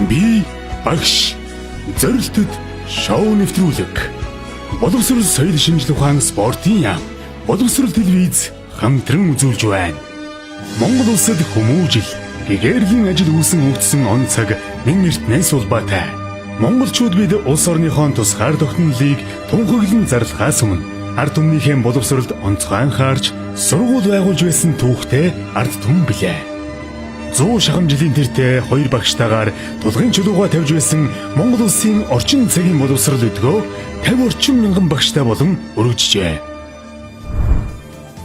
Би багш зорилтод шоу нэвтрүүлэг. Боловсрол соёл шинжлэх ухаан спортын яам. Боловсрол телевиз хамтран үзүүлж байна. Монгол улсад хүмүүжил, гэгэрлийн ажил үүсэн хөгжсөн он цаг нэг эртнээс улбаатай. Монголчууд бид улс орныхон тусгаар тогтнолыг тунхаглан зарлахаас өмнө ард түмнийхээ боловсролд онцгой анхаарч сургууль байгуулж байсан түүхтэй ард түмэн билээ. 100 шахам жилийн тэртээ хоёр багштайгаар тулгын чулууга тавьж байсан Монгол улсын орчин цагийн боловсрол өдгөө 50 орчим мянган багштай болон өргөжжээ.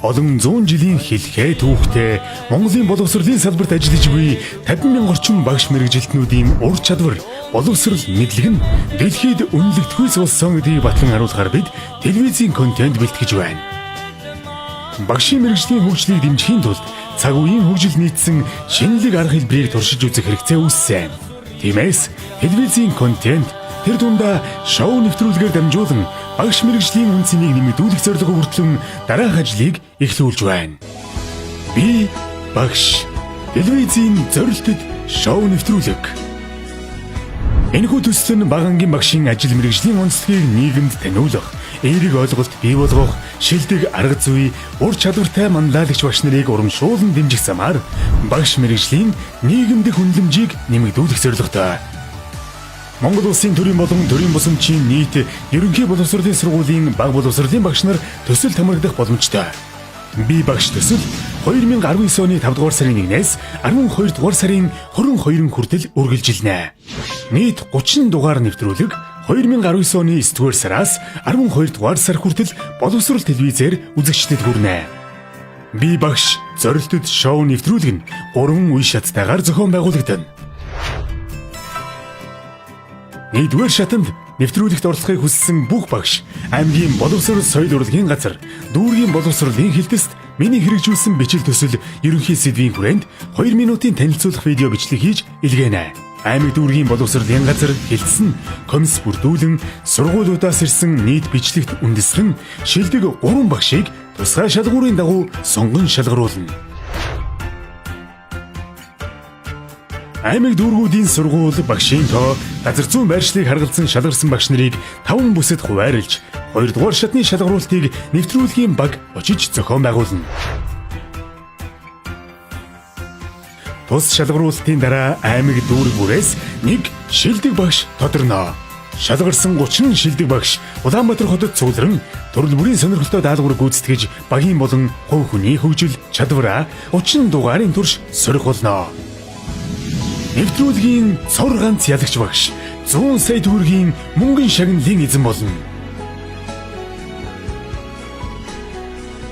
Олон 100 жилийн хэлхээ түүхтэй Монголын боловсролын салбарт ажиллаж буй 50 мянган орчим багш мэргэжилтнүүдийн ур чадвар, боловсрол мэдлэг нь дэлхийд үнэлэгдэхүйс болсон гэдгийг батлан харуулахаар бид телевизийн контент бэлтгэж байна. Багшийн мэргэжлийн хөгжлийг дэмжихийн тулд цаг үеийн хөгжил нийцсэн шинэлэг арга хэлбэрийг туршиж үзэх хэрэгцээ үүссэн. Тиймээс телевизийн контент тэр дундаа шоу нэвтрүүлгээр дамжуулан багш мэргэжлийн үн цэнийг нэмэгдүүлэх зорилгоо хүртэлэн дараах ажлыг эхлүүлж байна. Би багш телевизийн зорилтод шоу нэвтрүүлэг. Энэхүү төсөл нь бага ангийн багшийн ажил мэргэжлийн онцлогийг нийгэмд таниулах, эерэг ойлголт бий болгох, шилдэг арга зүй, ур чадвартай манлайлагч багш нарыг урамшуулан дэмжих замаар багш мэргэжлийн нийгэмдэх үнэлэмжийг нэмэгдүүлэх зорилготой. Монгол улсын төрийн болон төрийн бусамчийн нийт ерөнхий боловсролын сургуулийн бага боловсролын багш нар төсөлд хамрагдах боломжтой. Би багш төсөл 2019 оны 5 дугаар сарын 1-ээс 12 дугаар сарын 22-нд хүртэл үргэлжилнэ. Нийт 30 дугаар нэвтрүүлэг 2019 оны 9 дугаар сараас 12 дугаар сар хүртэл боловсрол телевизээр үзэгчдэд хүрнэ. Би багш зорилтод шоу нэвтрүүлэг нь 3 үе шаттайгаар зохион байгуулагдана. Нэгдүгээр шатанд нэвтрүүлэгт оролцохыг хүссэн бүх багш аймгийн боловсрол соёл урлагийн газар, дүүргийн боловсролын хэлтэст миний хэрэгжүүлсэн бичил төсөл ерөнхий сэдвийн хүрээнд 2 минутын танилцуулах видео бичлэг хийж илгээнэ. Аймаг дүүргийн боловсролын газар хэлтсэн комисс бүрдүүлэн сургуулиудаас ирсэн нийт бичлэгт үндэслэн шилдэг 3 багшийг тусгай шалгуурын дагуу сонгон шалгаруулна. Аймаг дүүргүүдийн сургууль багшийн тоо газар зүйн байршлыг харгалзан шалгарсан багш нарыг 5 бүсэд хуваарлж 2 дугаар шатны шалгаруултыг нэвтрүүлгийн баг очиж зохион байгуулна. Тус шалгаруултын дараа аймаг дүүрэг бүрээс нэг шилдэг багш тодорно. Шалгарсан 30 шилдэг багш Улаанбаатар хотод цугларан төрөл бүрийн сонирхолтой даалгавар гүйцэтгэж багийн болон хувь хүний хөгжил чадвараа 30 дугаарын турш сорих болно. Нэвтрүүлгийн цор ганц ялагч багш 100 сая төгрөгийн мөнгөн шагналын эзэн болно.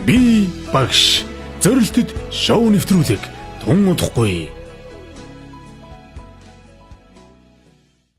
Би багш зорилтод шоу нэвтрүүлэг тун удахгүй.